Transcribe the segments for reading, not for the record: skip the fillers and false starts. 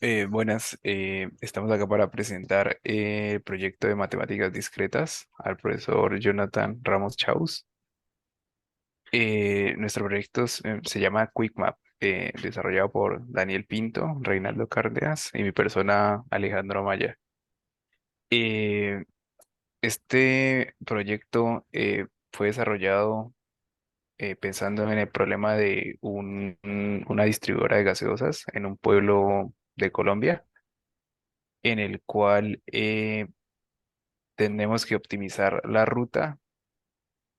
Buenas, estamos acá para presentar el proyecto de matemáticas discretas al profesor Jonathan Ramos Chaus. Nuestro proyecto se llama QuickMap, desarrollado por Daniel Pinto, Reinaldo Cárdenas y mi persona Alejandro Maya. Eh, este proyecto fue desarrollado pensando en el problema de una distribuidora de gaseosas en un pueblo de Colombia, en el cual tenemos que optimizar las rutas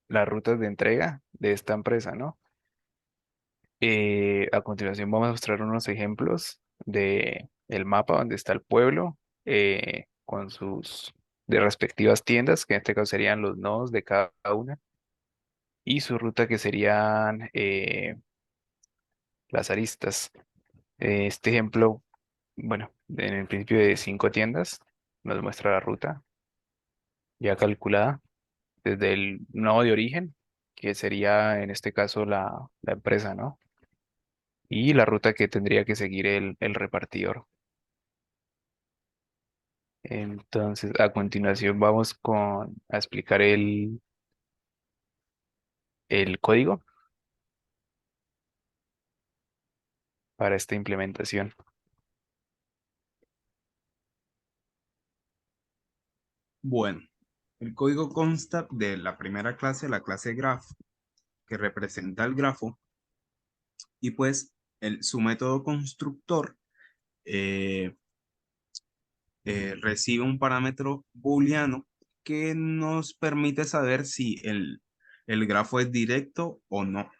de entrega de esta empresa, ¿no? A continuación vamos a mostrar unos ejemplos de el mapa donde está el pueblo, con sus de respectivas tiendas, que en este caso serían los nodos de cada una, y su ruta que serían las aristas. Este ejemplo, bueno, en el principio de 5 tiendas, nos muestra la ruta ya calculada desde el nodo de origen, que sería en este caso la empresa, ¿no? Y la ruta que tendría que seguir el repartidor. Entonces, a continuación vamos a explicar el código para esta implementación. Bueno, el código consta de la primera clase, la clase graph, que representa el grafo, y pues su método constructor eh, recibe un parámetro booleano que nos permite saber si el grafo es directo o no.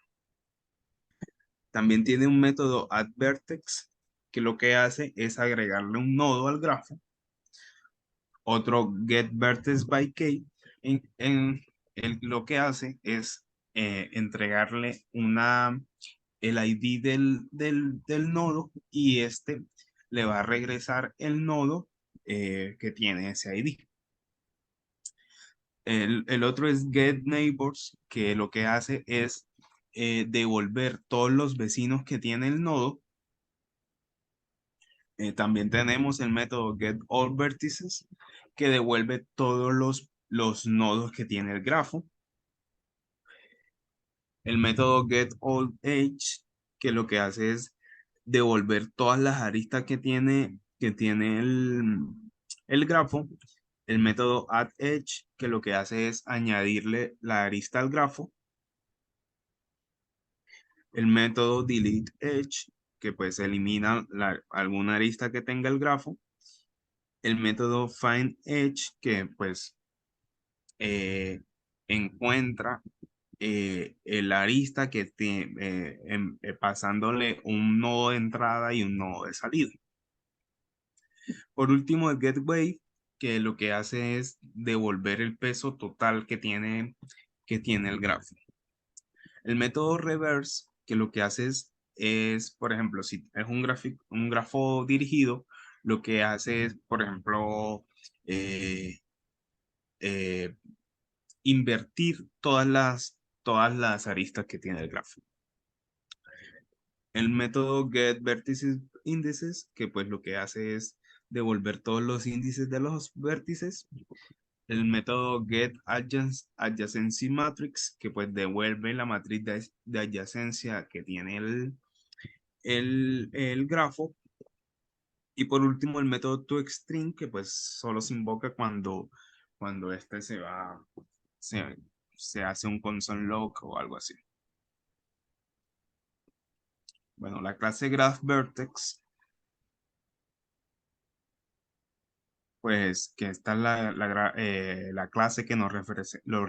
También tiene un método addVertex que lo que hace es agregarle un nodo al grafo, otro getVertexByKey. Lo que hace es entregarle el ID del nodo, y este le va a regresar el nodo que tiene ese ID. El otro es getNeighbors, que lo que hace es devolver todos los vecinos que tiene el nodo. También tenemos el método getAllVertices, que devuelve todos los nodos que tiene el grafo. El método getAllEdge, que lo que hace es devolver todas las aristas que tiene el grafo. El método addEdge, que lo que hace es añadirle la arista al grafo. El método deleteEdge, que pues elimina alguna arista que tenga el grafo. El método findEdge, que pues eh, encuentra el arista pasándole un nodo de entrada y un nodo de salida. Por último, el getWave, que lo que hace es devolver el peso total que tiene el grafo. El método reverse, que lo que hace es, por ejemplo, si es un grafo dirigido, lo que hace es, por ejemplo, eh, eh, invertir todas las aristas que tiene el grafo. El método getVerticesIndices, que pues lo que hace es devolver todos los índices de los vértices. El método getAdjacencyMatrix, que pues devuelve la matriz de adyacencia que tiene el grafo. Y por último, el método toString, que pues solo se invoca cuando este se, se hace un console log o algo así. Bueno, la clase GraphVertex, pues que esta es la clase que nos representa, nos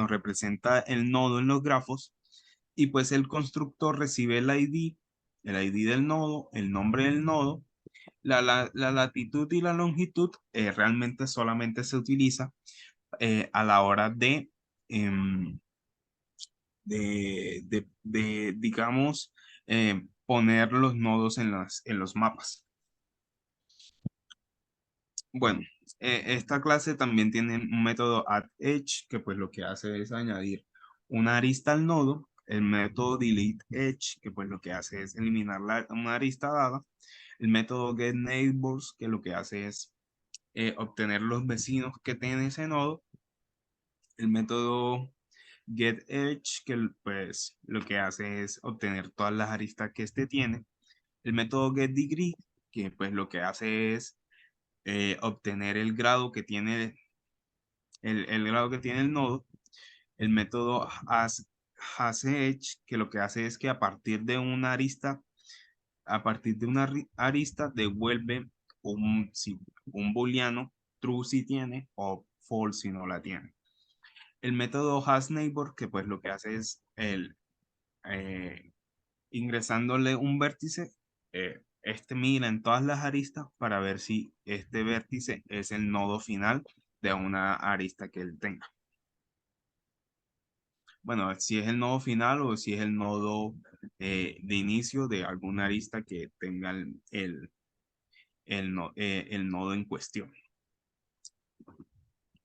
representa el nodo en los grafos. Y pues el constructor recibe el ID del nodo, el nombre del nodo. La latitud y la longitud realmente solamente se utiliza a la hora digamos, poner los nodos en los mapas. Bueno, esta clase también tiene un método addEdge, que pues lo que hace es añadir una arista al nodo, el método delete edge, que pues lo que hace es eliminar una arista dada, el método get neighbors, que lo que hace es obtener los vecinos que tiene ese nodo, el método get edge, que pues lo que hace es obtener todas las aristas que este tiene, el método get degree, que pues lo que hace es obtener el grado que tiene el grado que tiene el nodo, el método hasEdge, que lo que hace es que a partir de una arista, arista devuelve un booleano true si tiene o false si no la tiene. El método hasNeighbor, que pues lo que hace es eh, ingresándole un vértice, este mira en todas las aristas para ver si este vértice es el nodo final de una arista que él tenga. Bueno, si es el nodo final o si es el nodo de inicio de alguna arista que tenga el nodo en cuestión.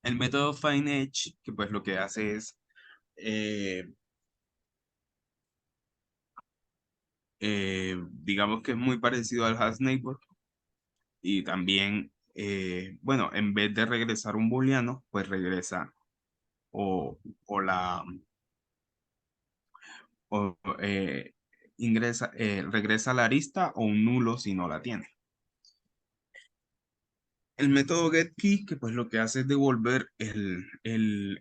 El método findEdge, que pues lo que hace es, digamos que es muy parecido al hasNeighbor y también, bueno, en vez de regresar un booleano, pues regresa o, o la, o, regresa la arista o un nulo si no la tiene. El método getKey, que pues lo que hace es devolver el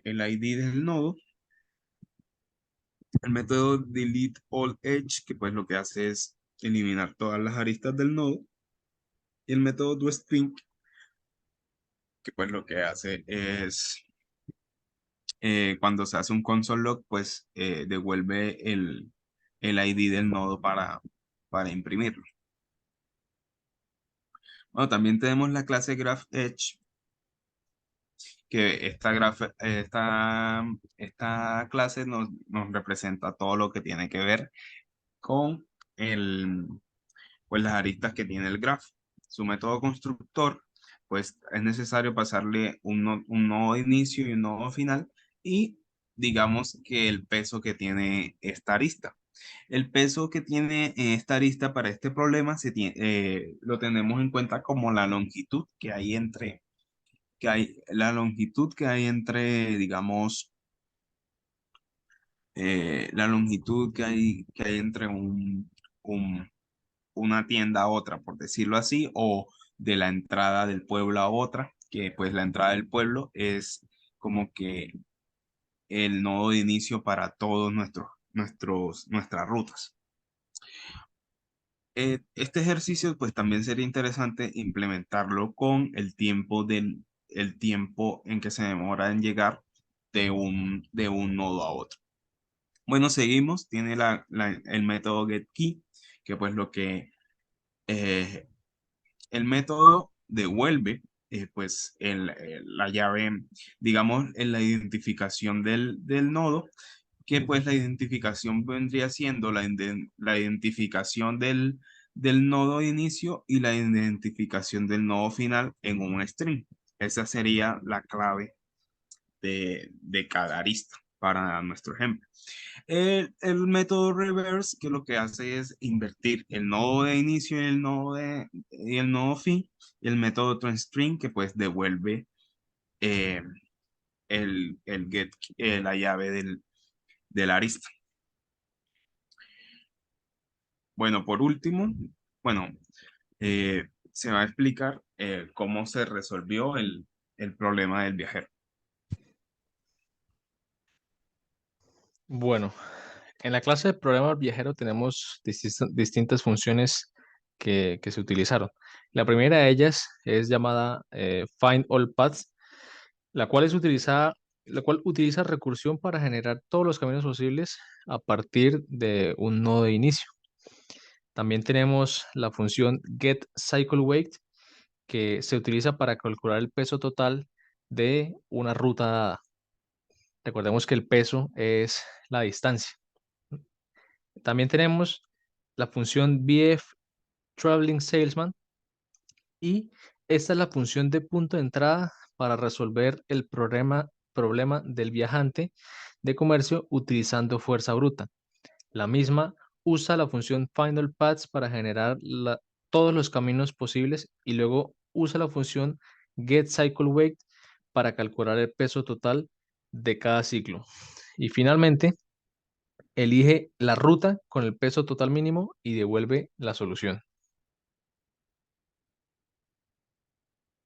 ID del nodo. El método deleteAllEdge, que pues lo que hace es eliminar todas las aristas del nodo. Y el método doString, que pues lo que hace es, cuando se hace un console log, pues devuelve el ID del nodo para imprimirlo. Bueno, también tenemos la clase GraphEdge, que esta clase nos representa todo lo que tiene que ver con pues las aristas que tiene el graph. Su método constructor, pues es necesario pasarle un nodo de inicio y un nodo final y digamos que el peso que tiene esta arista. El peso que tiene esta arista para este problema lo tenemos en cuenta como la longitud que hay entre, digamos, la longitud que hay entre un- una tienda a otra, por decirlo así, o de la entrada del pueblo a otra, que pues la entrada del pueblo es como que el nodo de inicio para todos nuestras rutas. Este ejercicio pues también sería interesante implementarlo con el tiempo en que se demora en llegar de un nodo a otro. Bueno, seguimos. Tiene el método getKey, que pues eh, el método devuelve pues la llave, digamos, en la identificación del nodo, que pues la identificación vendría siendo la identificación del nodo de inicio y la identificación del nodo final en un string. Esa sería la clave de cada arista para nuestro ejemplo. El método reverse, que lo que hace es invertir el nodo de inicio y el nodo fin, y el método toString, que pues devuelve eh, el get, la llave del arista. Bueno, por último, bueno, se va a explicar cómo se resolvió el problema del viajero. Bueno, en la clase de programa viajero tenemos distintas funciones que se utilizaron. La primera de ellas es llamada Find All Paths, la cual utiliza recursión para generar todos los caminos posibles a partir de un nodo de inicio. También tenemos la función getCycleWeight, que se utiliza para calcular el peso total de una ruta dada. Recordemos que el peso es la distancia. También tenemos la función BF Traveling Salesman, y esta es la función de punto de entrada para resolver el problema del viajante de comercio utilizando fuerza bruta. La misma usa la función final paths para generar todos los caminos posibles y luego usa la función getCycleWeight para calcular el peso total de cada ciclo. Y finalmente, elige la ruta con el peso total mínimo y devuelve la solución.